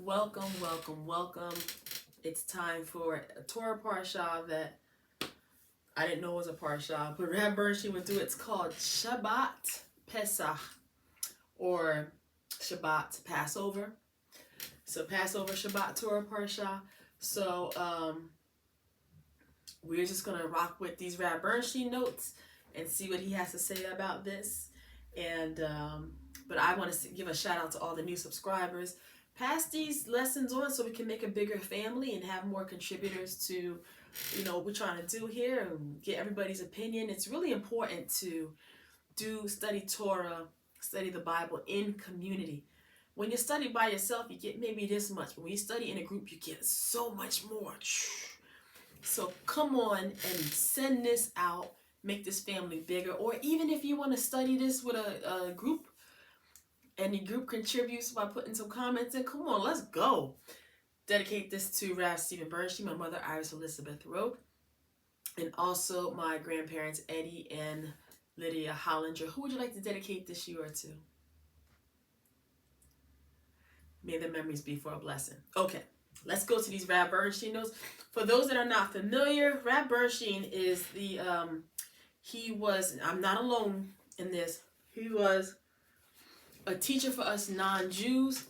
welcome, welcome, welcome. It's time for a Torah Parsha that I didn't know was a Parsha, but Rav Bernstein went through. It's called Shabbat Pesach, or Shabbat Passover. So Passover, Shabbat, Torah Parsha. So we're just going to rock with these Rav Bernstein notes and see what he has to say about this. And but I want to give a shout out to all the new subscribers. Pass these lessons on so we can make a bigger family and have more contributors to, what we're trying to do here and get everybody's opinion. It's really important to study Torah, study the Bible in community. When you study by yourself, you get maybe this much, but when you study in a group, you get so much more. So come on and send this out, make this family bigger, or even if you want to study this with a group, and the group contributes by putting some comments in, come on, let's go. Dedicate this to Rav Stephen Bernstein, my mother Iris Elizabeth Roque, and also my grandparents Eddie and Lydia Hollinger. Who would you like to dedicate this year to? May the memories be for a blessing. Okay, let's go to these Rav Bernstein notes. For those that are not familiar, Rav Bernstein is I'm not alone in this, he was a teacher for us non-Jews,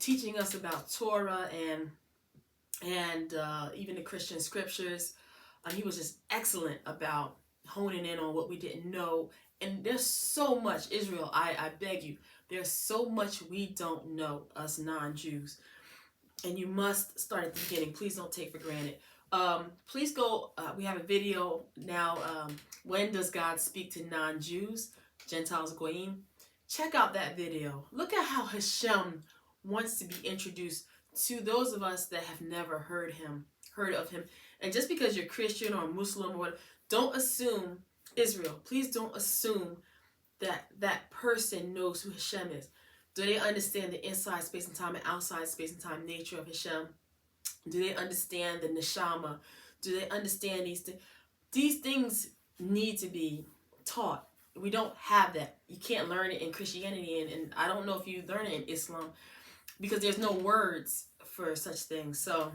teaching us about Torah and even the Christian scriptures. He was just excellent about honing in on what we didn't know. And there's so much, Israel, I beg you, there's so much we don't know, us non-Jews. And you must start at the beginning. Please don't take for granted. Please go, we have a video now, when does God speak to non-Jews, Gentiles, Goyim? Check out that video. Look at how Hashem wants to be introduced to those of us that have never heard of him. And just because you're Christian or Muslim or whatever, don't assume, Israel, please don't assume that that person knows who Hashem is. Do they understand the inside space and time and outside space and time nature of Hashem? Do they understand the neshama? Do they understand these things? These things need to be taught. We don't have that. You can't learn it in Christianity, and I don't know if you learn it in Islam, because there's no words for such things. So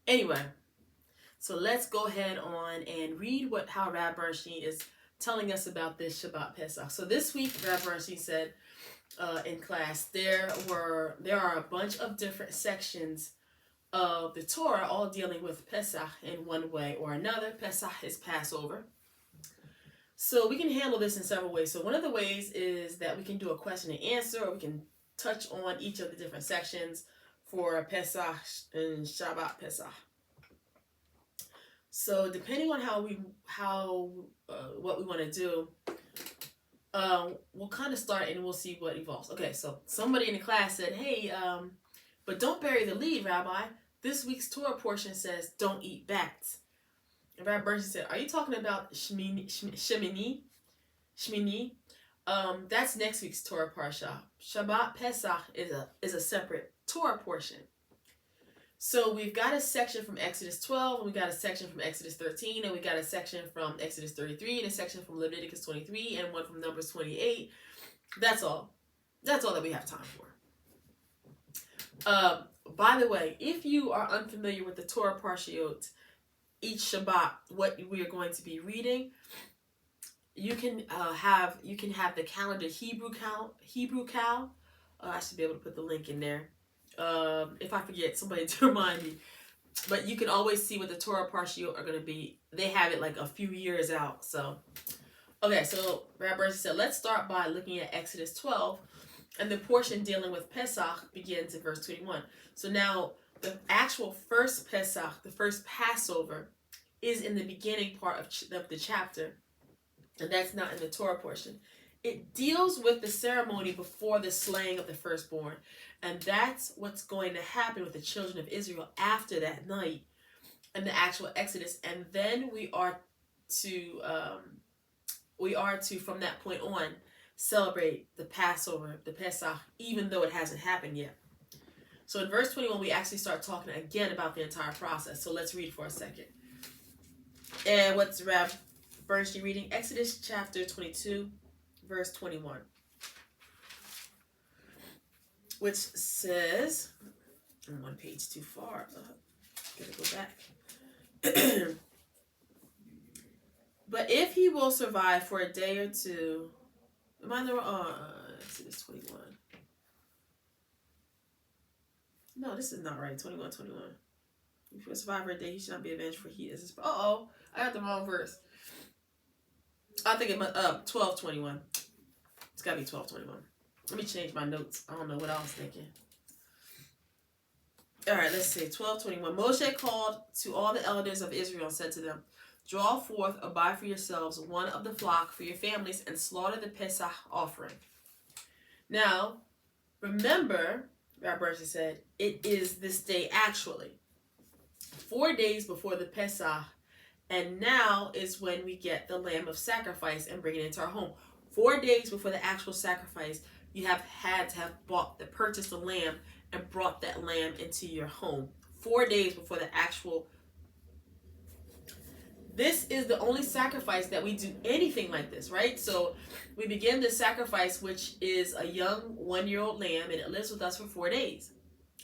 anyway, so let's go ahead on and read how Rav Bernstein is telling us about this Shabbat Pesach. So this week, Rav Bernstein said in class, there are a bunch of different sections of the Torah, all dealing with Pesach in one way or another. Pesach is Passover. So we can handle this in several ways. So one of the ways is that we can do a question and answer, or we can touch on each of the different sections for Pesach and Shabbat Pesach. So depending on what we want to do, we'll kind of start and we'll see what evolves. Okay, so somebody in the class said, hey, but don't bury the lead, Rabbi. This week's Torah portion says don't eat bats. And Rav Bernstein said, are you talking about Shemini? That's next week's Torah Parsha. Shabbat Pesach is a separate Torah portion. So we've got a section from Exodus 12, and we got a section from Exodus 13, and we got a section from Exodus 33, and a section from Leviticus 23, and one from Numbers 28. That's all. That's all that we have time for. By the way, if you are unfamiliar with the Torah Parshiot, each Shabbat, what we are going to be reading, you can have the calendar Hebrew Cal. I should be able to put the link in there. If I forget, somebody to remind me. But you can always see what the Torah Parshiot are going to be. They have it like a few years out. So, okay, so Rav Bernstein said, let's start by looking at Exodus 12. And the portion dealing with Pesach begins in verse 21. So now, the actual first Pesach, the first Passover, is in the beginning part of the chapter. And that's not in the Torah portion. It deals with the ceremony before the slaying of the firstborn. And that's what's going to happen with the children of Israel after that night and the actual Exodus. And then we are to, from that point on, celebrate the Passover, the Pesach, even though it hasn't happened yet. So in verse 21, we actually start talking again about the entire process. So let's read for a second. And what's Rav Bernstein reading? Exodus chapter 22, verse 21. which says, I'm one page too far. Gotta go back. But if he will survive for a day or two, am I the wrong? It's 21. No, this is not right. 21. If he will survive for a day, he should not be avenged, for he is his. I got the wrong verse. I think it must 12:21. It's gotta be 12:21. Let me change my notes. I don't know what I was thinking. All right, let's see. 12:21. Moshe called to all the elders of Israel and said to them, "Draw forth a buy for yourselves one of the flock for your families and slaughter the Pesach offering." Now, remember, Rav Bernstein said, it is this day actually. 4 days before the Pesach, and now is when we get the lamb of sacrifice and bring it into our home. 4 days before the actual sacrifice, you have had to have purchased the lamb and brought that lamb into your home. 4 days before the actual. This is the only sacrifice that we do anything like this, right? So we begin the sacrifice, which is a young 1-year-old lamb, and it lives with us for 4 days.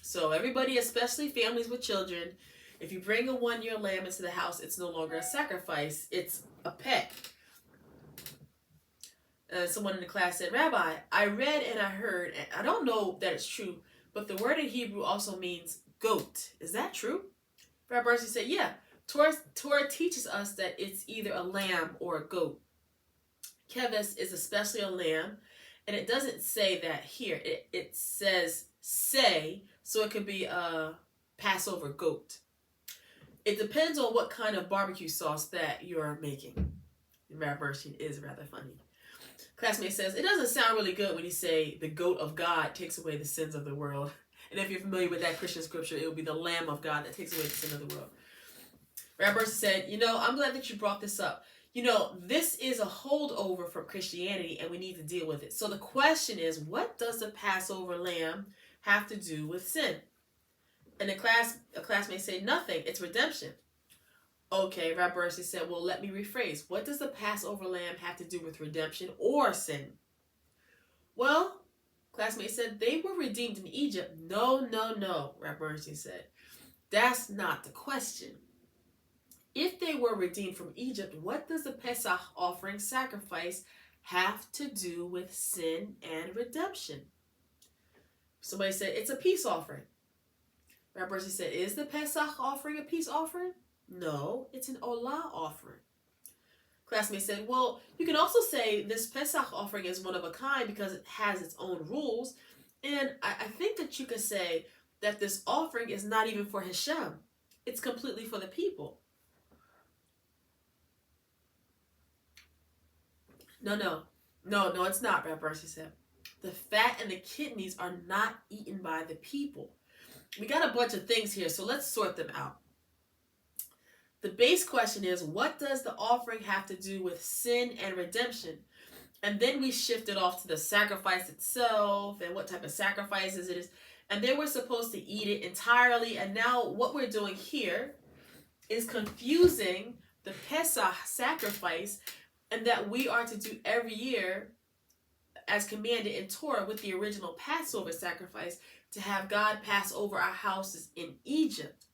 So everybody, especially families with children, if you bring a 1-year lamb into the house, it's no longer a sacrifice, it's a pet. Someone in the class said, "Rabbi, I read and I heard, and I don't know that it's true, but the word in Hebrew also means goat. Is that true?" Rav Bernstein said, "Yeah. Torah teaches us that it's either a lamb or a goat. Keves is especially a lamb, and it doesn't say that here. It says say, so it could be a Passover goat. It depends on what kind of barbecue sauce that you're making." Rav Bernstein is rather funny. Classmate says, "It doesn't sound really good when you say the goat of God takes away the sins of the world. And if you're familiar with that Christian scripture, it will be the Lamb of God that takes away the sin of the world." Rav Bernstein said, "I'm glad that you brought this up. This is a holdover from Christianity, and we need to deal with it. So the question is, what does the Passover lamb have to do with sin?" And a classmate said, "Nothing. It's redemption." Okay, Rav Bernstein said, "Well, let me rephrase. What does the Passover lamb have to do with redemption or sin?" Well, classmate said, "They were redeemed in Egypt." No, Rav Bernstein said. "That's not the question. If they were redeemed from Egypt, what does the Pesach offering sacrifice have to do with sin and redemption?" Somebody said, "It's a peace offering." Rav Bernstein said, "Is the Pesach offering a peace offering?" No, it's an Olah offering. Classmate said, "Well, you can also say this Pesach offering is one of a kind because it has its own rules. And I think that you could say that this offering is not even for Hashem. It's completely for the people." No, it's not, Rav Bernstein said. "The fat and the kidneys are not eaten by the people." We got a bunch of things here, so let's sort them out. The base question is, what does the offering have to do with sin and redemption? And then we shifted off to the sacrifice itself and what type of sacrifices it is. And then we're supposed to eat it entirely. And now what we're doing here is confusing the Pesach sacrifice and that we are to do every year as commanded in Torah with the original Passover sacrifice to have God pass over our houses in Egypt.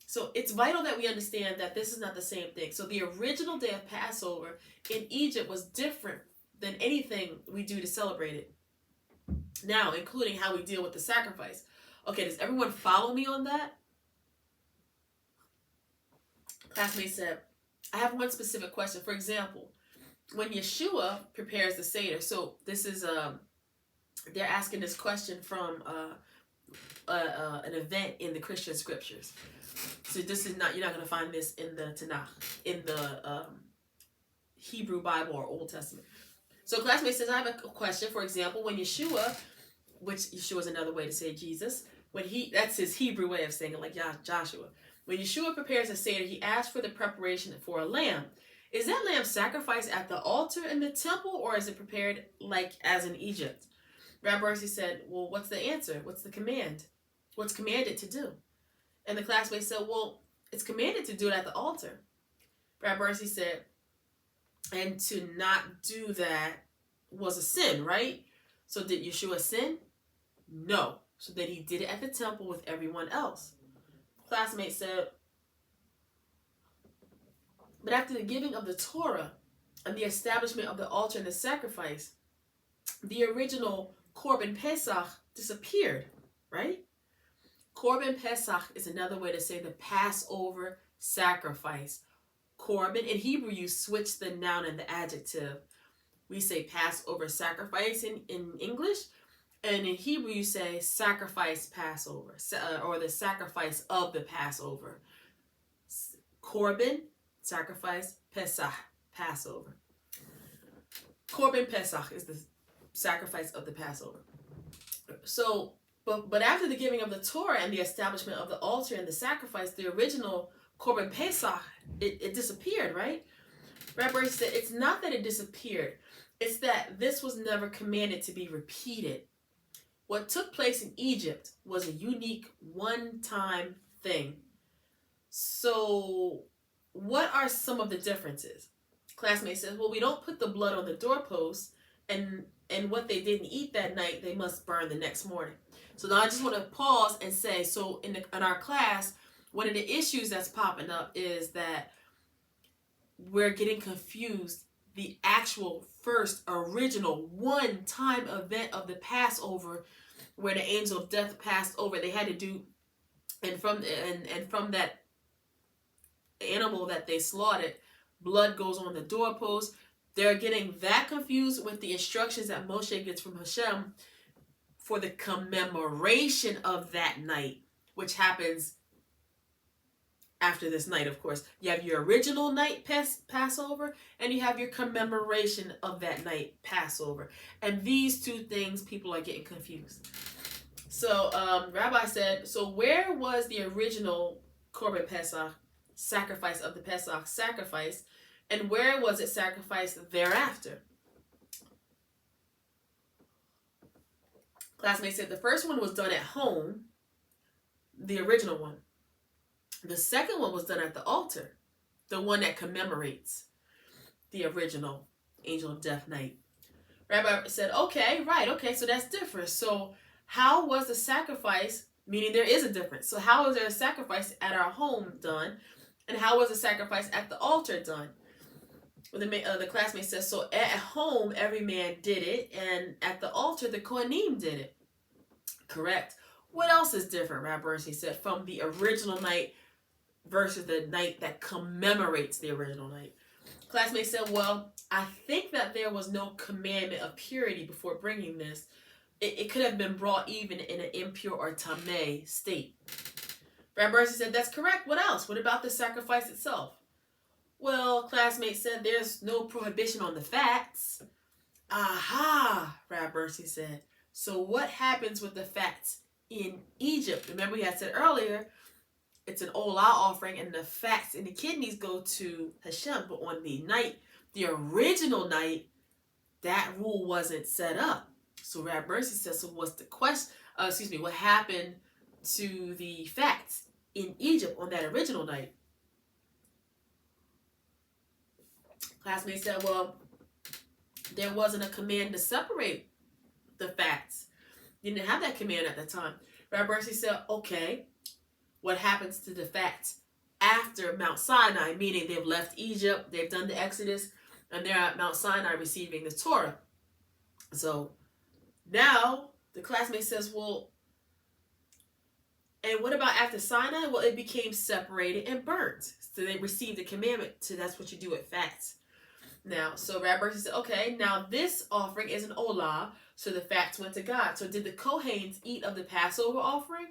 So it's vital that we understand that this is not the same thing. So the original day of Passover in Egypt was different than anything we do to celebrate it now, including how we deal with the sacrifice. Okay, does everyone follow me on that? Classmate said, "I have one specific question. For example, when Yeshua prepares the Seder," so this is they're asking this question from an event in the Christian scriptures. So this is not, you're not going to find this in the Tanakh, in the Hebrew Bible or Old Testament. So classmate says, "I have a question. For example, when Yeshua," which Yeshua is another way to say Jesus, that's his Hebrew way of saying it, like Joshua. "When Yeshua prepares a Seder, he asks for the preparation for a lamb. Is that lamb sacrificed at the altar in the temple, or is it prepared like as in Egypt?" Rav Bernstein said, "Well, what's the answer? What's the command? What's commanded to do?" And the classmate said, "Well, it's commanded to do it at the altar." Rav Bernstein said, "And to not do that was a sin, right? So did Yeshua sin?" No. So that he did it at the temple with everyone else. Classmate said, but after the giving of the Torah and the establishment of the altar and the sacrifice, the original Korban Pesach disappeared, right? Korban Pesach is another way to say the Passover sacrifice. Korban, in Hebrew, you switch the noun and the adjective. We say Passover sacrifice in English, and in Hebrew, you say sacrifice Passover, or the sacrifice of the Passover. Korban, sacrifice, Pesach, Passover. Korban Pesach is the sacrifice of the Passover. So, but after the giving of the Torah and the establishment of the altar and the sacrifice, the original Korban Pesach, it disappeared, right? Rav Bernstein said, it's not that it disappeared. It's that this was never commanded to be repeated. What took place in Egypt was a unique one-time thing. So, what are some of the differences? Classmate says, well, we don't put the blood on the doorpost, and what they didn't eat that night, they must burn the next morning. So now I just want to pause and say, so in our class, one of the issues that's popping up is that we're getting confused. The actual first original one-time event of the Passover, where the angel of death passed over, they had to do, and from that animal that they slaughtered, blood goes on the doorpost. They're getting that confused with the instructions that Moshe gets from Hashem for the commemoration of that night, which happens after this night, of course. You have your original night Passover, and you have your commemoration of that night Passover. And these two things, people are getting confused. So Rabbi said, so where was the original Korban Pesach, sacrifice of the Pesach sacrifice, and where was it sacrificed thereafter? Classmates said the first one was done at home, the original one. The second one was done at the altar, the one that commemorates the original angel of death night. Rabbi said, okay, so that's different. So how was the sacrifice, meaning there is a difference. So how was there a sacrifice at our home done, and how was the sacrifice at the altar done? Well, the classmate says, so at home, every man did it, and at the altar, the Kohanim did it. Correct. What else is different, Rav Bernstein said, from the original night versus the night that commemorates the original night? Classmate said, well, I think that there was no commandment of purity before bringing this. It could have been brought even in an impure or tameh state. Rav Bernstein said, that's correct. What else? What about the sacrifice itself? Well, classmate said, there's no prohibition on the fats. Aha, Rav Bernstein said. So what happens with the fats in Egypt? Remember we had said earlier, it's an olah offering, and the fats and the kidneys go to Hashem. But on the night, the original night, that rule wasn't set up. So Rav Bernstein says, so what's the question? What happened to the fats in Egypt on that original night? Classmates said, well, there wasn't a command to separate the fats. You didn't have that command at the time. Rav Bernstein said, okay, what happens to the fats after Mount Sinai? Meaning they've left Egypt, they've done the Exodus, and they're at Mount Sinai receiving the Torah. So now the classmate says, well, and what about after Sinai? Well, it became separated and burnt. So they received the commandment to, that's what you do with fats. Now, so Rav Bernstein said, okay, now this offering is an olah, so the fats went to God. So did the Kohanes eat of the Passover offering?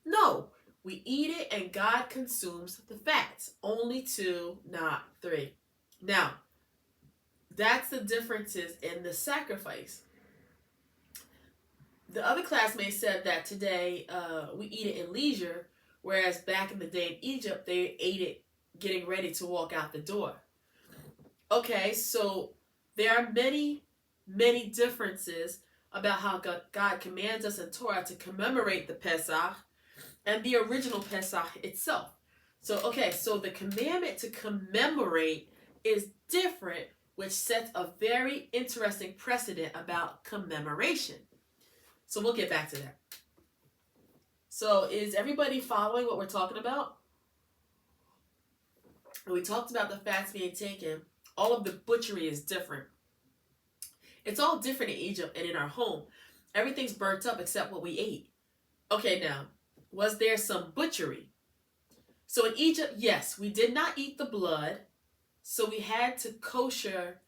No. We eat it and God consumes the fats. Only 2, not 3. Now, that's the differences in the sacrifice. The other classmate said that today we eat it in leisure, whereas back in the day in Egypt, they ate it getting ready to walk out the door. Okay, so there are many, many differences about how God commands us in Torah to commemorate the Pesach and the original Pesach itself. So, okay, so the commandment to commemorate is different, which sets a very interesting precedent about commemoration. So we'll get back to that. So is everybody following what we're talking about? We talked about the fats being taken. All of the butchery is different. It's all different in Egypt and in our home. Everything's burnt up except what we ate. Okay, now, was there some butchery? So in Egypt, yes, we did not eat the blood, so we had to kosher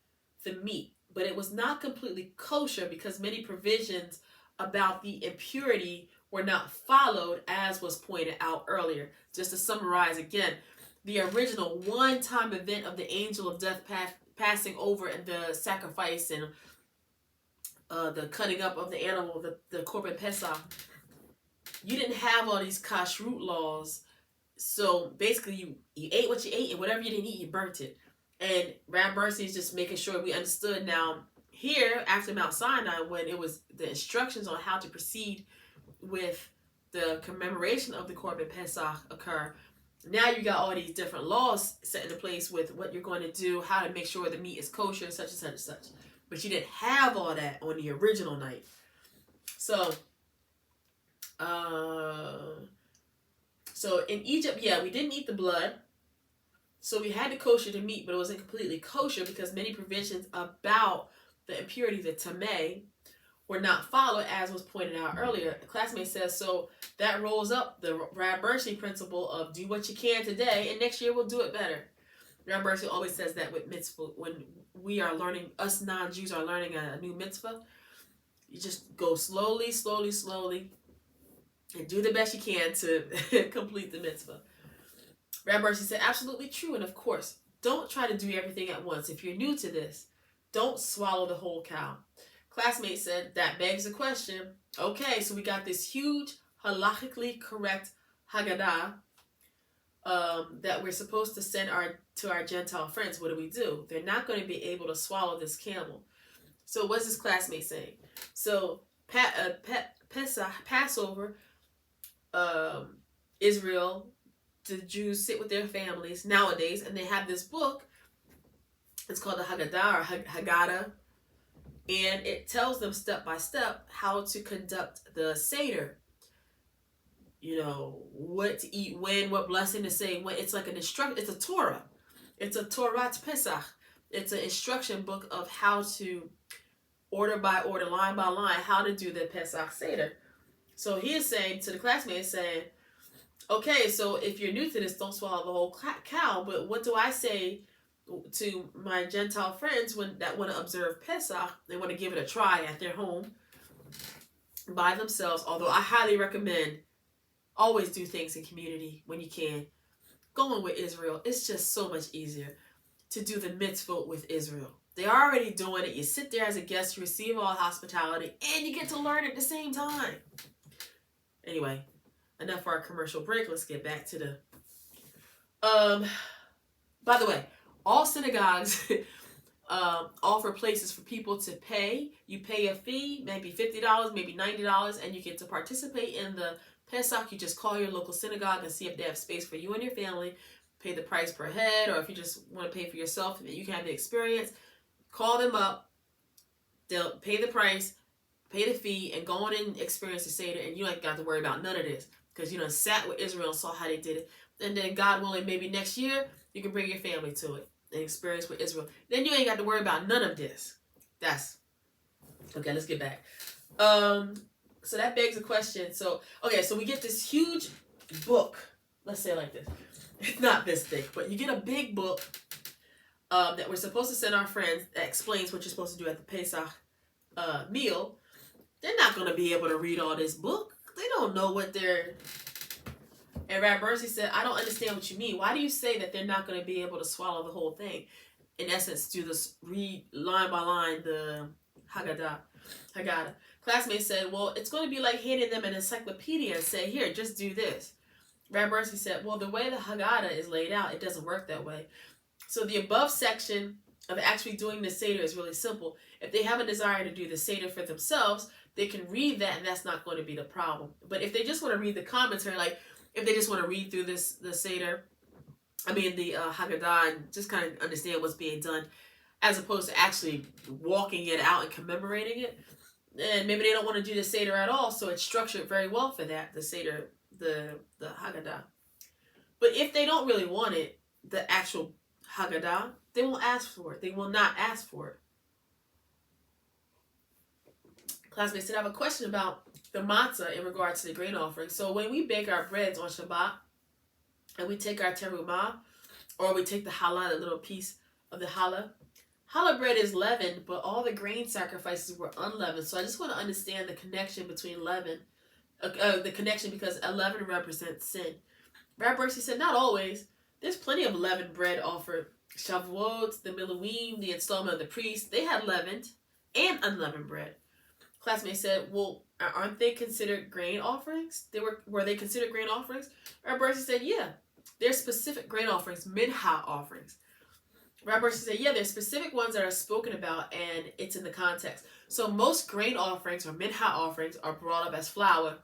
the meat. But it was not completely kosher because many provisions about the impurity were not followed, as was pointed out earlier. Just to summarize again, the original one-time event of the angel of death passing over and the sacrifice and the cutting up of the animal, the Korban Pesach, you didn't have all these kashrut laws. So basically, you ate what you ate, and whatever you didn't eat, you burnt it. And Rav Bernstein is just making sure we understood. Now, here, after Mount Sinai, when it was the instructions on how to proceed with the commemoration of the Korban Pesach occur, now you got all these different laws set into place with what you're going to do, how to make sure the meat is kosher, such and such and such. But you didn't have all that on the original night. So in Egypt, yeah, we didn't eat the blood. So we had to kosher the meat, but it wasn't completely kosher because many provisions about the impurity, the tameh, were not followed, as was pointed out earlier. The classmate says, so that rolls up the Rav Bernstein principle of do what you can today, and next year we'll do it better. Rav Bernstein always says that with mitzvah, when we are learning, us non-Jews are learning a new mitzvah, you just go slowly, slowly, slowly, and do the best you can to complete the mitzvah. Rav Bernstein said, absolutely true, and of course, don't try to do everything at once. If you're new to this, don't swallow the whole cow. Classmate said, that begs the question, okay, so we got this huge, halachically correct Haggadah that we're supposed to send to our Gentile friends. What do? They're not going to be able to swallow this camel. So what's this classmate saying? So Passover, Israel, the Jews sit with their families nowadays, and they have this book. It's called the Haggadah or Haggadah, and it tells them step by step how to conduct the Seder. You know, what to eat when, what blessing to say when. It's like an instruction. It's a Torah. It's a Torah Pesach. It's an instruction book of how to, order by order, line by line, how to do the Pesach Seder. So he is saying to the classmate, saying, okay, so if you're new to this, don't swallow the whole cow. But what do I say to my Gentile friends that want to observe Pesach? They want to give it a try at their home by themselves. Although I highly recommend always do things in community when you can. Going with Israel, it's just so much easier to do the mitzvot with Israel. They're already doing it. You sit there as a guest, you receive all hospitality, and you get to learn at the same time. Anyway, enough for our commercial break. Let's get back to the... by the way, all synagogues offer places for people to pay. You pay a fee, maybe $50, maybe $90, and you get to participate in the Pesach. You just call your local synagogue and see if they have space for you and your family. Pay the price per head, or if you just want to pay for yourself and you can have the experience, call them up. They'll pay the price, pay the fee, and go on and experience the Seder, and you ain't got to worry about none of this because you done sat with Israel and saw how they did it. And then God willing, maybe next year, you can bring your family to it and experience with Israel. Then you ain't got to worry about none of this. That's... Okay, let's get back. So that begs the question. So, okay, so we get this huge book. Let's say it like this. It's not this thick, but you get a big book that we're supposed to send our friends that explains what you're supposed to do at the Pesach meal. They're not going to be able to read all this book. They don't know what they're... And Rav Bernstein said, I don't understand what you mean. Why do you say that they're not going to be able to swallow the whole thing? In essence, do this, read line by line the Haggadah. Classmates said, well, it's going to be like handing them an encyclopedia and say, here, just do this. Rav Bernstein said, well, the way the Haggadah is laid out, it doesn't work that way. So the above section of actually doing the Seder is really simple. If they have a desire to do the Seder for themselves, they can read that, and that's not going to be the problem. But if they just want to read the commentary, like if they just want to read through the Seder, the Haggadah, and just kind of understand what's being done, as opposed to actually walking it out and commemorating it, And maybe they don't want to do the Seder at all, so it's structured very well for that, the Seder, the Haggadah. But if they don't really want it, the actual Haggadah, they won't ask for it. They will not ask for it. Classmates said, I have a question about the matzah in regards to the grain offering. So when we bake our breads on Shabbat, and we take our terumah, or we take the challah, the little piece of the challah. Challah bread is leavened, but all the grain sacrifices were unleavened. So I just want to understand the connection between leaven, the connection because leaven represents sin. Rav Bernstein said, not always. There's plenty of leavened bread offered. Shavuot, the Miluim, the installment of the priest, they had leavened and unleavened bread. Classmates said, well, aren't they considered grain offerings? Were they considered grain offerings? Rav Bernstein said, yeah. There's specific grain offerings, mincha offerings. Rav Bernstein said, yeah, there's specific ones that are spoken about, and it's in the context. So most grain offerings or mincha offerings are brought up as flour.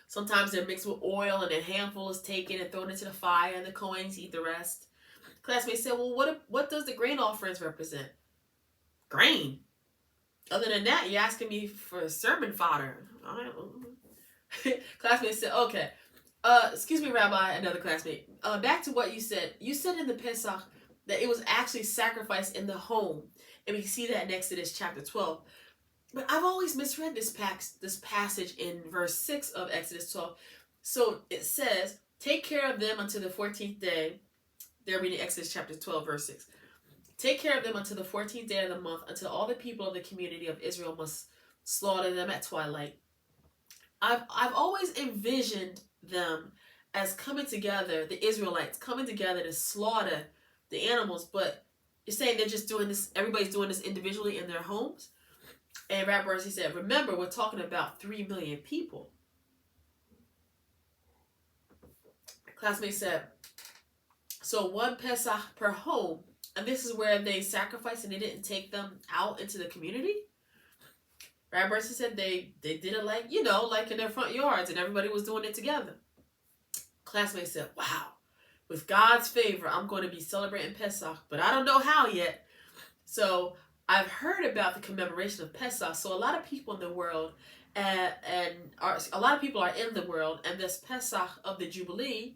Sometimes they're mixed with oil, and a handful is taken and thrown into the fire, and the Kohanes eat the rest. Classmates said, well, what does the grain offerings represent? Grain. Other than that, you're asking me for sermon fodder. Classmates said, okay. Excuse me, Rabbi, another classmate. Back to what you said. You said in the Pesach that it was actually sacrificed in the home. And we can see that in Exodus chapter 12. But I've always misread this passage in verse 6 of Exodus 12. So it says, take care of them until the 14th day. They're reading Exodus chapter 12, verse 6. Take care of them until the 14th day of the month, until all the people of the community of Israel must slaughter them at twilight. I've always envisioned them as coming together, the Israelites coming together to slaughter the animals, but you're saying they're just doing this, everybody's doing this individually in their homes? And Rav Bernstein said, remember, we're talking about 3 million people. Classmate said, so one Pesach per home, and this is where they sacrificed and they didn't take them out into the community? Rav Bernstein said they did it like in their front yards, and everybody was doing it together. Classmates said, wow, with God's favor, I'm going to be celebrating Pesach, but I don't know how yet. So I've heard about the commemoration of Pesach. So a lot of people in the world, a lot of people are in the world, and this Pesach of the Jubilee,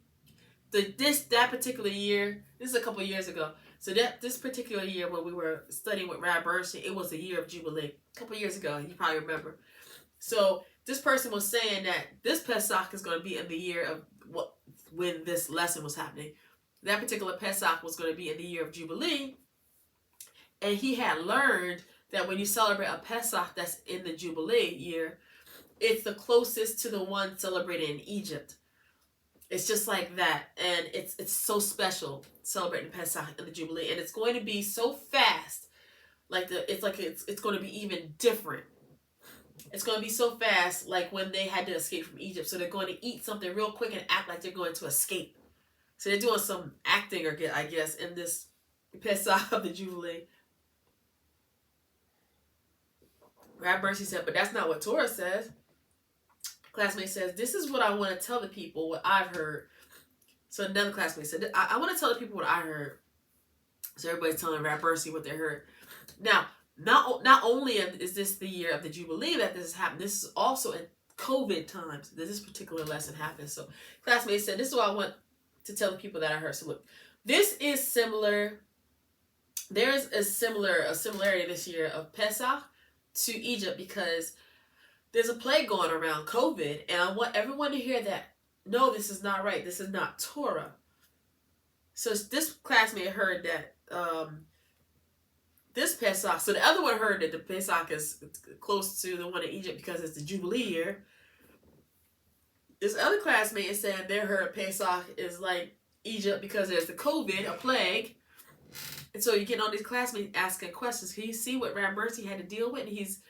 that particular year, this is a couple years ago. So this particular year when we were studying with Rav Bernstein, it was the year of Jubilee. A couple years ago, you probably remember. So this person was saying that this Pesach is going to be in the year of when this lesson was happening. That particular Pesach was going to be in the year of Jubilee. And he had learned that when you celebrate a Pesach that's in the Jubilee year, it's the closest to the one celebrated in Egypt. It's just like that. And it's so special celebrating Pesach in the Jubilee. And it's going to be so fast. It's going to be even different. It's going to be so fast like when they had to escape from Egypt. So they're going to eat something real quick and act like they're going to escape. So they're doing some acting, I guess, in this Pesach of the Jubilee. Rav Bernstein said, but that's not what Torah says. Classmate says, this is what I want to tell the people, what I've heard. So another classmate said, I want to tell the people what I heard. So everybody's telling Rav Bernstein what they heard. Now, not only is this the year of the Jubilee that this is happening, this is also in COVID times that this particular lesson happens. So classmates said, this is what I want to tell the people that I heard. So look, this is similar. There's a similarity this year of Pesach to Egypt because there's a plague going around, COVID, and I want everyone to hear that, no, this is not right. This is not Torah. So this classmate heard that this Pesach, so the other one heard that the Pesach is close to the one in Egypt because it's the Jubilee year. This other classmate is saying they heard Pesach is like Egypt because there's the COVID, a plague. And so you get all these classmates asking questions. Can you see what Rav Bernstein had to deal with? And he's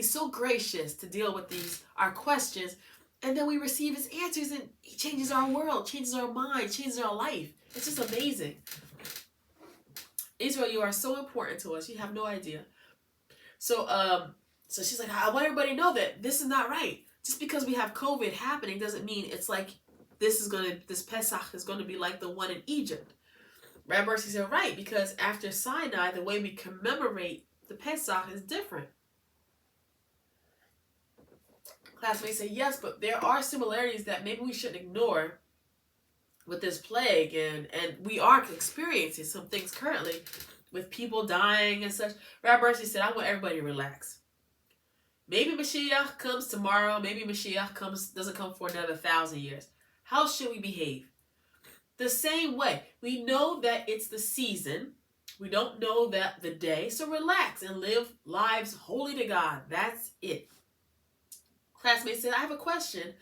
so gracious to deal with our questions. And then we receive his answers and he changes our world, changes our mind, changes our life. It's just amazing. Israel, you are so important to us. You have no idea. So she's like, I want everybody to know that this is not right. Just because we have COVID happening doesn't mean it's like this Pesach is going to be like the one in Egypt. Rav Bernstein said, right, because after Sinai, the way we commemorate the Pesach is different. Classmates say, yes, but there are similarities that maybe we shouldn't ignore with this plague, and we are experiencing some things currently with people dying and such. Rav Bernstein said, I want everybody to relax. Maybe Mashiach comes tomorrow. Maybe Mashiach doesn't come for another 1,000 years. How should we behave? The same way. We know that it's the season. We don't know that the day. So relax and live lives holy to God. That's it. Classmates said, I have a question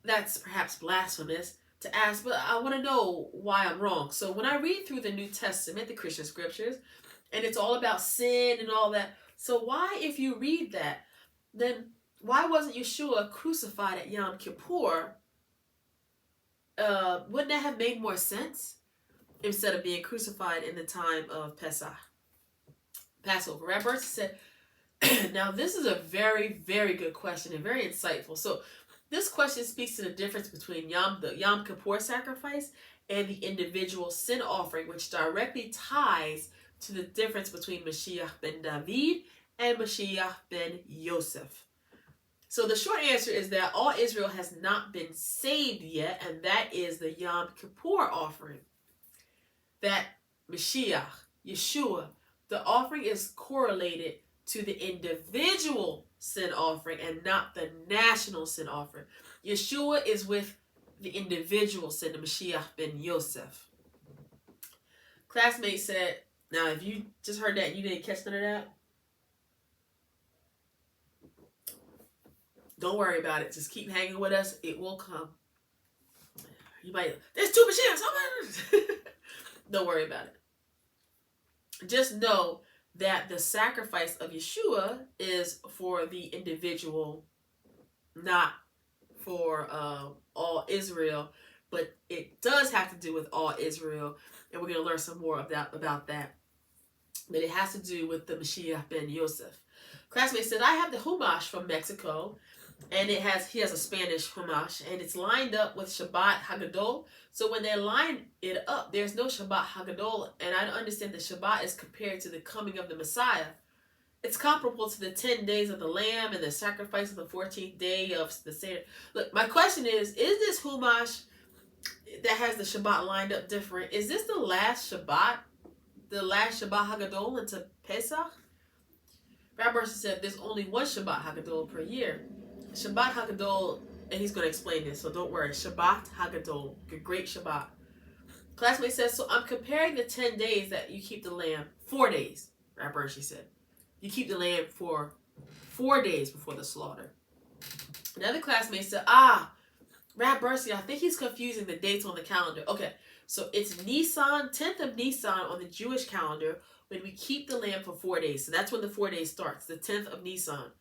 that's perhaps blasphemous to ask, but I want to know why I'm wrong. So when I read through the New Testament, the Christian scriptures, and it's all about sin and all that. So why, if you read that, then why wasn't Yeshua crucified at Yom Kippur? Wouldn't that have made more sense instead of being crucified in the time of Pesach, Passover? Rav Bernstein said, now this is a very, very good question and very insightful. So this question speaks to the difference between the Yom Kippur sacrifice and the individual sin offering, which directly ties to the difference between Mashiach ben David and Mashiach ben Yosef. So the short answer is that all Israel has not been saved yet, and that is the Yom Kippur offering. That Mashiach, Yeshua, the offering is correlated to the individual sin offering and not the national sin offering. Yeshua is with the individual sin, the Mashiach ben Yosef. Classmate said, now if you just heard that and you didn't catch none of that, don't worry about it. Just keep hanging with us. It will come. You might, there's 2 Mashiachs. Don't worry about it. Just know that the sacrifice of Yeshua is for the individual, not for all Israel, but it does have to do with all Israel, and we're going to learn some more about that. But it has to do with the Mashiach ben Yosef. Classmate said, I have the Humash from Mexico, and he has a Spanish Humash, and it's lined up with Shabbat Hagadol. So when they line it up, there's no Shabbat Hagadol, and I understand that Shabbat is compared to the coming of the Messiah. It's comparable to the 10 days of the Lamb and the sacrifice of the 14th day of the Seder. Look, my question is this Humash that has the Shabbat lined up different, is this the last Shabbat Hagadol into Pesach? Rav Bernstein said there's only one Shabbat Hagadol per year. Shabbat Hagadol, and he's going to explain this, so don't worry. Shabbat Hagadol, the great Shabbat. Classmate says, so I'm comparing the 10 days that you keep the lamb, 4 days, Rav Bernstein said. You keep the lamb for 4 days before the slaughter. Another classmate said, Rav Bernstein, I think he's confusing the dates on the calendar. Okay, so it's Nisan, 10th of Nisan on the Jewish calendar when we keep the lamb for 4 days. So that's when the 4 days starts, the 10th of Nisan.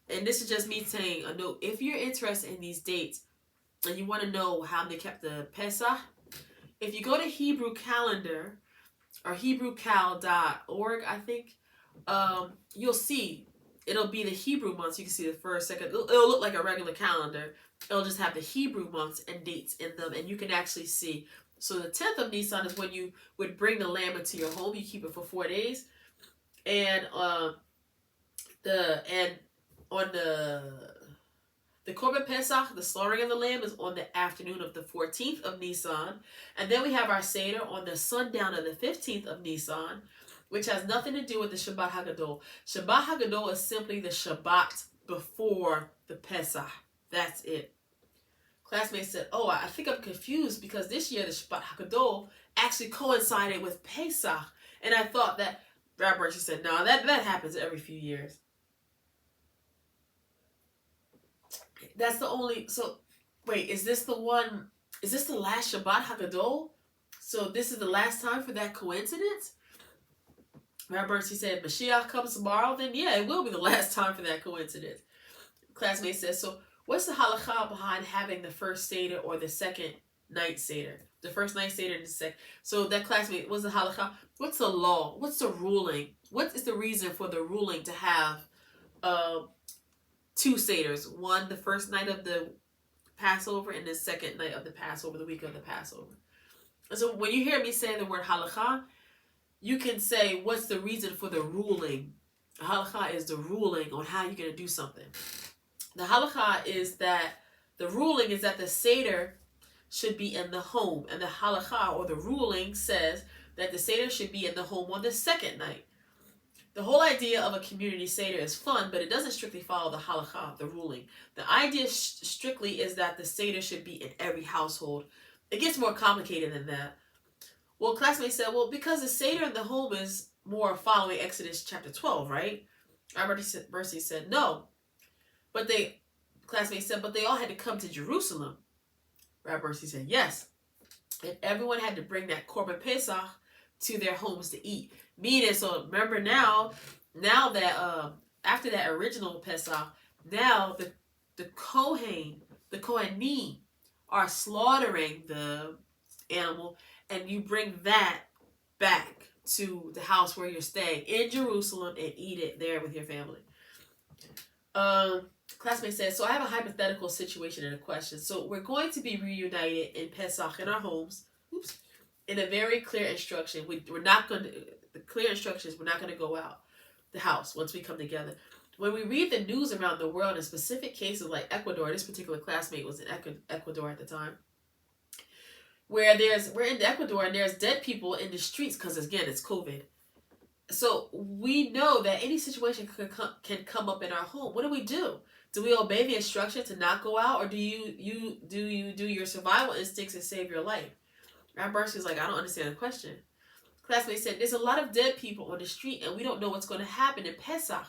And this is just me saying a note, if you're interested in these dates and you want to know how they kept the Pesach, if you go to Hebrew calendar or HebrewCal.org, I think, you'll see it'll be the Hebrew months. You can see the first, second, it'll look like a regular calendar. It'll just have the Hebrew months and dates in them, and you can actually see. So the 10th of Nisan is when you would bring the lamb into your home. You keep it for 4 days. And on the Korban Pesach, the slaughtering of the lamb, is on the afternoon of the 14th of Nisan. And then we have our Seder on the sundown of the 15th of Nisan, which has nothing to do with the Shabbat Hagadol. Shabbat Hagadol is simply the Shabbat before the Pesach. That's it. Classmates said, I think I'm confused because this year the Shabbat Hagadol actually coincided with Pesach. And I thought that, Rav Bernstein said, no, that happens every few years. That's the only, so wait, is this the last Shabbat Hagadol? So this is the last time for that coincidence? Rav Bernstein said, Mashiach comes tomorrow, then yeah, it will be the last time for that coincidence. Classmate says, so what's the halakha behind having the first Seder or the second night Seder? The first night Seder and the second. So that classmate, what's the halakha? What's the law? What's the ruling? What is the reason for the ruling to have 2 Seders? One, the first night of the Passover, and the second night of the Passover, the week of the Passover. And so when you hear me say the word halakha, you can say, what's the reason for the ruling? Halakha is the ruling on how you're going to do something. The halakha is that the ruling is that the Seder should be in the home. And the halakha, or the ruling, says that the Seder should be in the home on the second night. The whole idea of a community Seder is fun, but it doesn't strictly follow the halakha, the ruling. The idea strictly is that the Seder should be in every household. It gets more complicated than that. Well, classmates said, well, because the Seder in the home is more following Exodus chapter 12, right? Rav Bernstein said, no. But classmates said, but they all had to come to Jerusalem. Rav Bernstein said, yes. And everyone had to bring that Korban Pesach to their homes to eat. Meaning, so remember now that after that original Pesach, now the Kohanim are slaughtering the animal, and you bring that back to the house where you're staying in Jerusalem and eat it there with your family. Classmate says, so I have a hypothetical situation and a question. So we're going to be reunited in Pesach in our homes. In a very clear instruction. We're not going to, the clear instructions, we're not going to go out the house once we come together. When we read the news around the world in specific cases like Ecuador, this particular classmate was in Ecuador at the time, where we're in Ecuador and there's dead people in the streets because, again, it's COVID. So we know that any situation can come up in our home. What do? Do we obey the instruction to not go out, or do you do your survival instincts and save your life? Rav Bernstein's like, I don't understand the question. Classmate said, there's a lot of dead people on the street and we don't know what's going to happen in Pesach.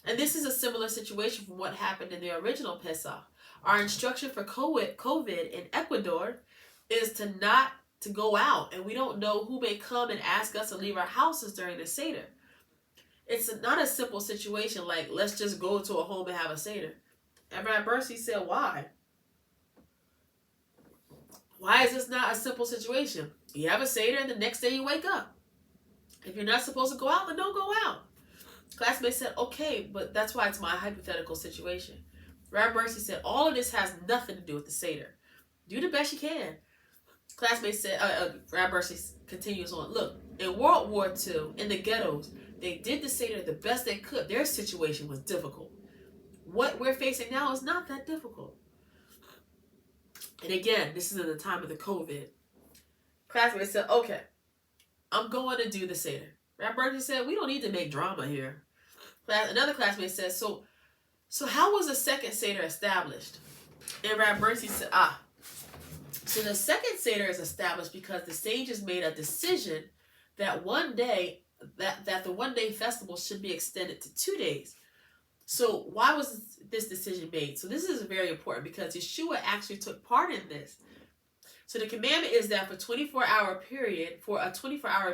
And this is a similar situation from what happened in the original Pesach. Our instruction for COVID in Ecuador is to not to go out, and we don't know who may come and ask us to leave our houses during the Seder. It's not a simple situation like, let's just go to a home and have a Seder. And Rav Bernstein said, why? Why is this not a simple situation? You have a Seder and the next day you wake up. If you're not supposed to go out, then don't go out. Classmates said, okay, but that's why it's my hypothetical situation. Rav Bernstein said, all of this has nothing to do with the Seder. Do the best you can. Classmates said, Rav Bernstein continues on, look, in World War II, in the ghettos, they did the Seder the best they could. Their situation was difficult. What we're facing now is not that difficult. And again, this is in the time of the COVID. Classmates said, okay, I'm going to do the Seder. Rav Bernstein said, we don't need to make drama here. Another classmate said, so how was the second Seder established? And Rav Bernstein said, so the second Seder is established because the sages made a decision that one day, that the one-day festival should be extended to 2 days. So why was this decision made? So this is very important because Yeshua actually took part in this. So the commandment is that for a 24-hour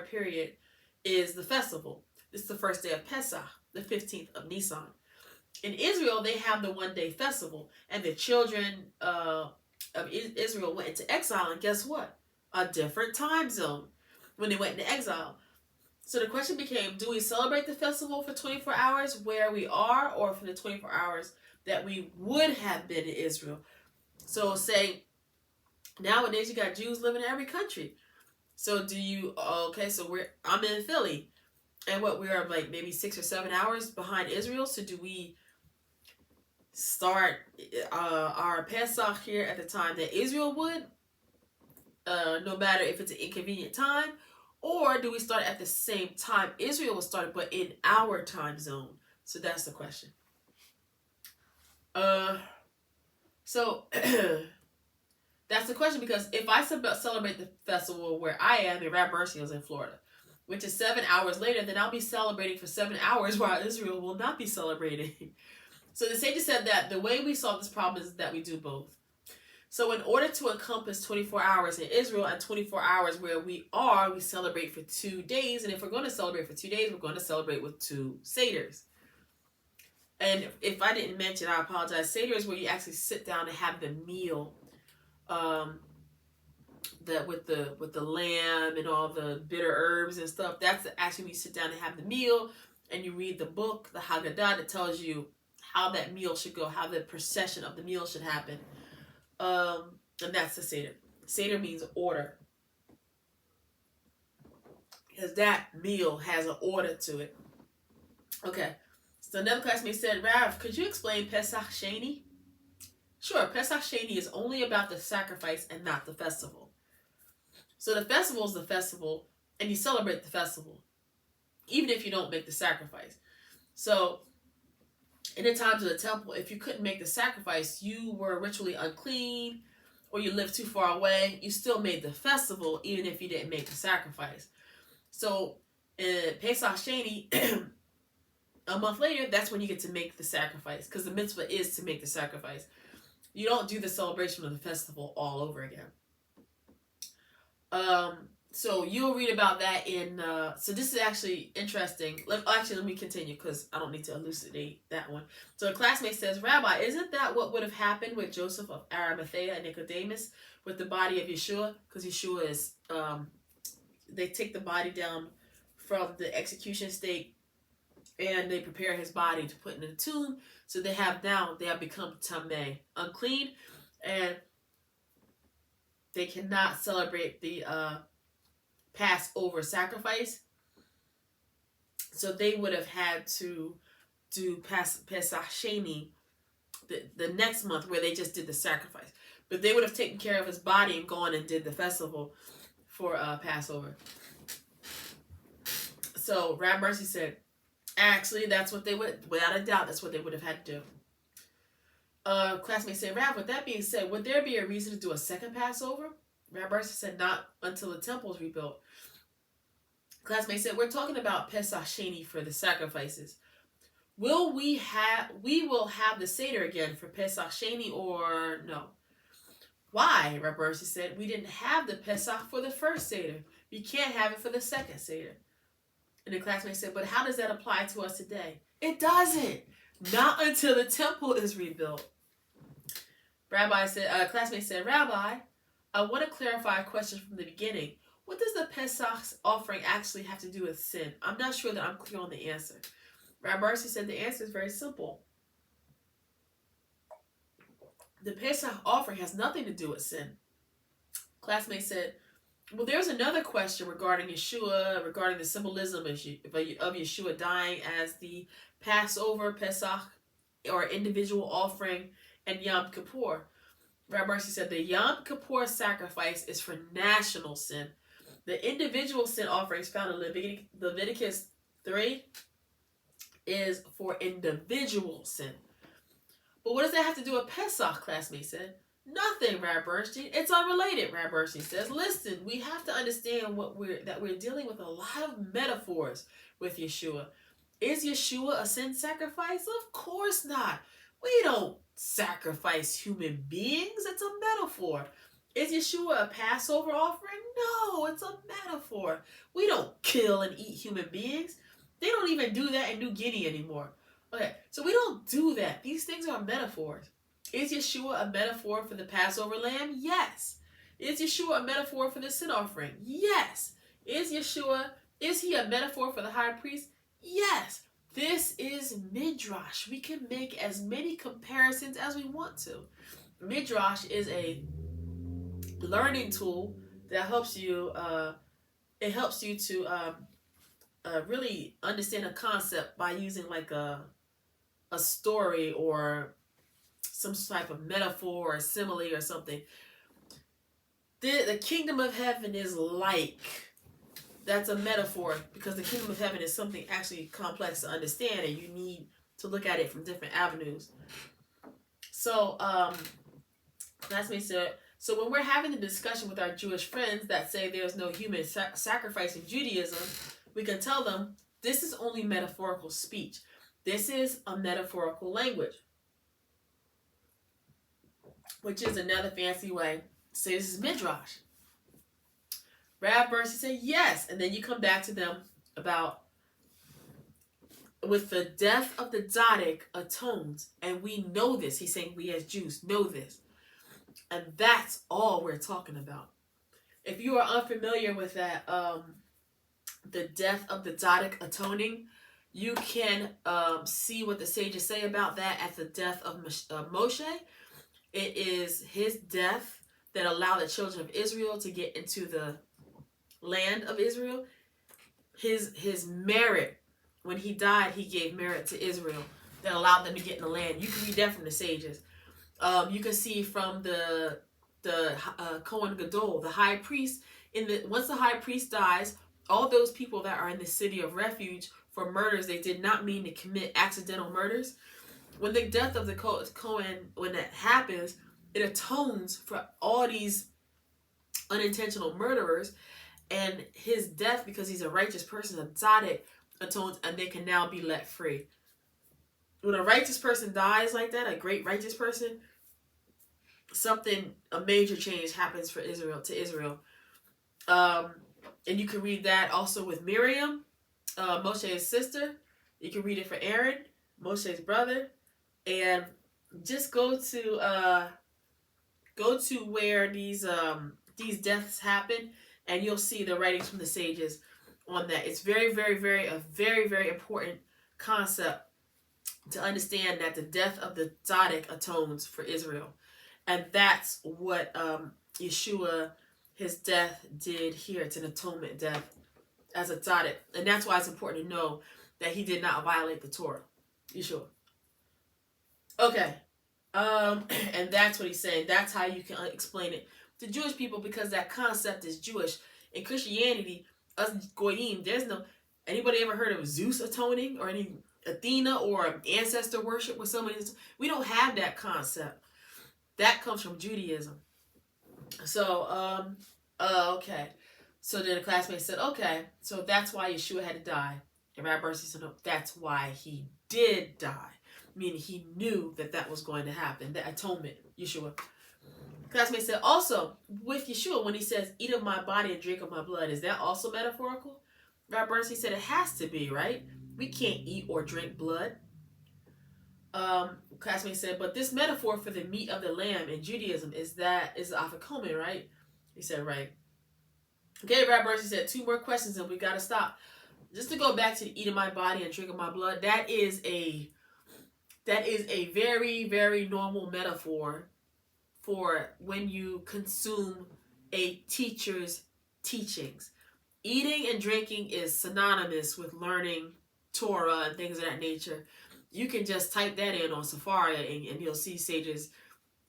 period is the festival. This is the first day of Pesach, the 15th of Nisan. In Israel, they have the one-day festival, and the children of Israel went into exile, and guess what? A different time zone when they went into exile. So the question became, do we celebrate the festival for 24 hours where we are, or for the 24 hours that we would have been in Israel? So say, nowadays you got Jews living in every country. So I'm in Philly, and we're like maybe 6 or 7 hours behind Israel. So do we start our Pesach here at the time that Israel would, no matter if it's an inconvenient time? Or do we start at the same time Israel was started, but in our time zone? So that's the question. So that's the question, because if I celebrate the festival where I am, and Rav Bernstein is in Florida, which is 7 hours later, then I'll be celebrating for 7 hours while Israel will not be celebrating. So the sages said that the way we solve this problem is that we do both. So in order to encompass 24 hours in Israel and 24 hours where we are, we celebrate for 2 days. And if we're going to celebrate for 2 days, we're going to celebrate with 2 Seders. And if I didn't mention, I apologize. Seder is where you actually sit down and have the meal, with the lamb and all the bitter herbs and stuff. That's actually when you sit down and have the meal, and you read the book, the Haggadah, that tells you how that meal should go, how the procession of the meal should happen. And that's the Seder. Seder means order, because that meal has an order to it. Okay, So another classmate said, Rav, could you explain Pesach Sheni? Sure, Pesach Sheni is only about the sacrifice and not the festival. So the festival is the festival, and you celebrate the festival, even if you don't make the sacrifice. So in the times of the temple, if you couldn't make the sacrifice, you were ritually unclean, or you lived too far away, you still made the festival, even if you didn't make the sacrifice. So in Pesach Sheni, a month later, that's when you get to make the sacrifice, because the mitzvah is to make the sacrifice. You don't do the celebration of the festival all over again. So you'll read about that in, so this is actually interesting. Let me continue, because I don't need to elucidate that one. So a classmate says, Rabbi, isn't that what would have happened with Joseph of Arimathea and Nicodemus with the body of Yeshua? Because Yeshua is, they take the body down from the execution stake, and they prepare his body to put in a tomb. So they have become tameh, unclean, and they cannot celebrate the Passover sacrifice. So they would have had to do Pesach Sheni the next month, where they just did the sacrifice. But they would have taken care of his body and gone and did the festival for Passover. So Rav Bernstein said, actually, that's what they would, without a doubt, that's what they would have had to do. Classmates say, Rav, with that being said, would there be a reason to do a second Passover? Rav Bernstein said, not until the temple is rebuilt. Classmates said, we're talking about Pesach Sheni for the sacrifices. We will have the Seder again for Pesach Sheni, or no? Why? Rav Bernstein said, we didn't have the Pesach for the first Seder. We can't have it for the second Seder. And the classmate said, but how does that apply to us today? It doesn't. Not until the temple is rebuilt. Classmate said, Rabbi, I want to clarify a question from the beginning. What does the Pesach offering actually have to do with sin? I'm not sure that I'm clear on the answer. Rav Bernstein said the answer is very simple. The Pesach offering has nothing to do with sin. Classmate said, well, there's another question regarding Yeshua, regarding the symbolism of Yeshua dying as the Passover, Pesach, or individual offering, and Yom Kippur. Rav Bernstein said the Yom Kippur sacrifice is for national sin. The individual sin offerings found in Leviticus 3 is for individual sin. But what does that have to do with Pesach, classmate said? Nothing, Rav Bernstein. It's unrelated, Rav Bernstein says. Listen, we have to understand that we're dealing with a lot of metaphors with Yeshua. Is Yeshua a sin sacrifice? Of course not. We don't sacrifice human beings. It's a metaphor. Is Yeshua a Passover offering? No, it's a metaphor. We don't kill and eat human beings. They don't even do that in New Guinea anymore. Okay, so we don't do that. These things are metaphors. Is Yeshua a metaphor for the Passover lamb? Yes. Is Yeshua a metaphor for the sin offering? Yes. Is he a metaphor for the high priest? Yes. This is Midrash. We can make as many comparisons as we want to. Midrash is a learning tool that helps you to really understand a concept by using like a story or some type of metaphor or simile or something. The kingdom of heaven is like. That's a metaphor, because the kingdom of heaven is something actually complex to understand, and you need to look at it from different avenues. So, classmates said, so when we're having a discussion with our Jewish friends that say there's no human sacrifice in Judaism, we can tell them this is only metaphorical speech. This is a metaphorical language, which is another fancy way to say this is Midrash. Rav Bernstein said yes, and then you come back to them about with the death of the tzaddik atones, and we know this. He's saying we as Jews know this, and that's all we're talking about. If you are unfamiliar with that, the death of the tzaddik atoning, you can see what the sages say about that at the death of Moshe. It is his death that allowed the children of Israel to get into the land of Israel. His merit when he died, he gave merit to Israel that allowed them to get in the land. You can read that from the sages. You can see from the Kohen Gadol, the high priest. Once the high priest dies, all those people that are in the city of refuge for murders they did not mean to commit accidental murders. When the death of the Kohen, when that happens, it atones for all these unintentional murderers, and his death, because he's a righteous person, a tzaddik, atones, and they can now be let free. When a righteous person dies like that, a great righteous person, a major change happens to Israel. And you can read that also with Miriam, Moshe's sister. You can read it for Aaron, Moshe's brother, and just go to where these deaths happen, and you'll see the writings from the sages on that. It's very, very, very very important concept to understand that the death of the tzaddik atones for Israel, and that's what Yeshua, his death did here. It's an atonement death as a tzaddik, and that's why it's important to know that he did not violate the Torah. Yeshua. Okay. And that's what he's saying. That's how you can explain it to Jewish people, because that concept is Jewish. In Christianity, us Goyim, there's no... Anybody ever heard of Zeus atoning or any Athena or ancestor worship with somebody? We don't have that concept. That comes from Judaism. So, okay. So then the classmate said, okay, so that's why Yeshua had to die. And Rav Bernstein said, no, that's why he did die. Meaning he knew that was going to happen. The atonement, Yeshua. Classmate said, also, with Yeshua, when he says, eat of my body and drink of my blood, is that also metaphorical? Rav Bernstein said it has to be, right? We can't eat or drink blood. Classmate said, but this metaphor for the meat of the lamb in Judaism is afikomen, right? He said, right. Okay, Rav Bernstein said 2 more questions and we got to stop. Just to go back to the eat of my body and drink of my blood, that is a very, very normal metaphor for when you consume a teacher's teachings. Eating and drinking is synonymous with learning Torah and things of that nature. You can just type that in on Safari and you'll see sages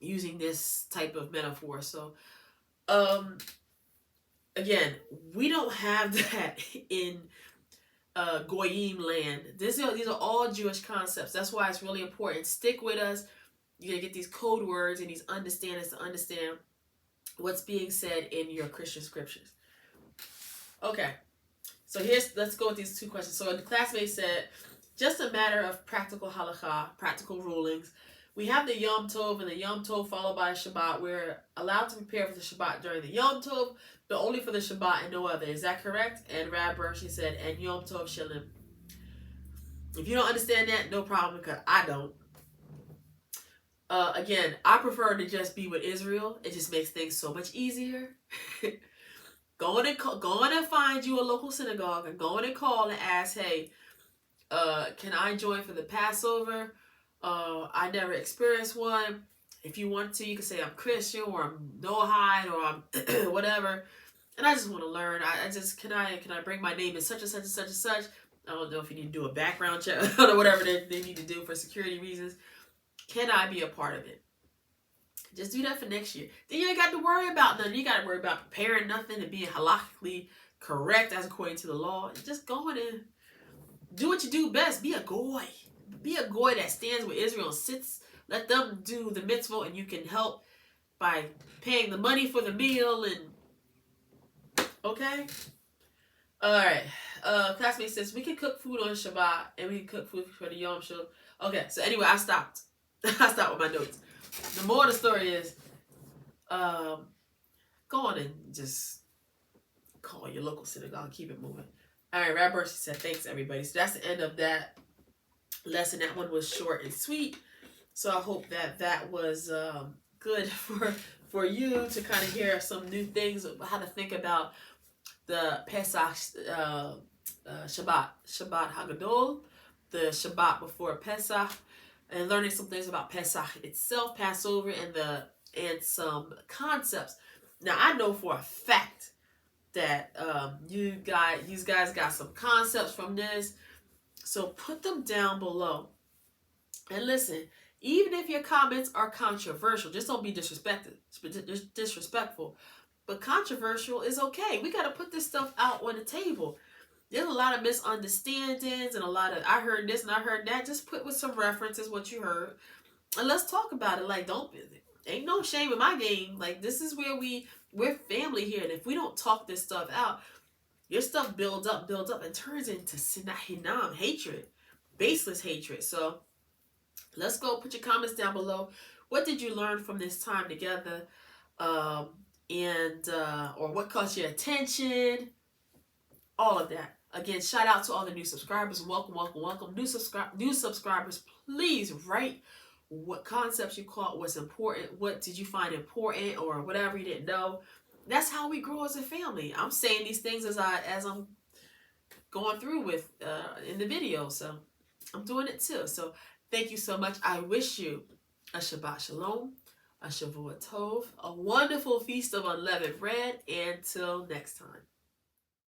using this type of metaphor. So, again, we don't have that in Goyim land. These are all Jewish concepts. That's why it's really important. Stick with us. You're going to get these code words and these understandings to understand what's being said in your Christian scriptures. Okay. So let's go with these 2 questions. So the classmate said, just a matter of practical halakha, practical rulings. We have the Yom Tov and the Yom Tov followed by a Shabbat. We're allowed to prepare for the Shabbat during the Yom Tov, but only for the Shabbat and no other. Is that correct? And Rav Bernstein said, and Yom Tov Shalom. If you don't understand that, no problem, because I don't. Again, I prefer to just be with Israel. It just makes things so much easier. Go on and find you a local synagogue and go on and call and ask, hey, can I join for the Passover? I never experienced one. If you want to, you can say I'm Christian or I'm Noahide or I'm whatever. And I just want to learn. I just, can I bring my name in such and such and such and such? I don't know if you need to do a background check or whatever they need to do for security reasons. Can I be a part of it? Just do that for next year. Then you ain't got to worry about nothing. You got to worry about preparing nothing and being halakhically correct as according to the law. Just go in and do what you do best. Be a goy. Be a goy that stands with Israel and sits. Let them do the mitzvah and you can help by paying the money for the meal and... Okay? Alright. Classmate says, we can cook food on Shabbat and we can cook food for the Yom Tov. Okay, so anyway, I stopped. I stopped with my notes. The more of the story is, go on and just call your local synagogue and keep it moving. All right, Rav Bernstein said, thanks, everybody. So that's the end of that lesson. That one was short and sweet. So I hope that was good for you to kind of hear some new things of how to think about the Pesach Shabbat Hagadol, the Shabbat before Pesach, and learning some things about Pesach itself, Passover, and some concepts. Now I know for a fact that you guys got some concepts from this, So put them down below. And listen, even if your comments are controversial, just don't be disrespectful. But controversial is okay. We got to put this stuff out on the table. There's a lot of misunderstandings and a lot of I heard this and I heard that. Just put with some references what you heard. And let's talk about it. Like, ain't no shame in my game. Like, this is where we're family here. And if we don't talk this stuff out, your stuff builds up, and turns into sinah, hatred, baseless hatred. So let's go. Put your comments down below. What did you learn from this time together? Or what caught your attention? All of that. Again, shout out to all the new subscribers. Welcome. New subscribers, please write what concepts you caught, what's important, what did you find important, or whatever you didn't know. That's how we grow as a family. I'm saying these things as I'm going through with in the video, so I'm doing it too. So thank you so much. I wish you a Shabbat Shalom, a Shavua Tov, a wonderful feast of unleavened bread, and till next time.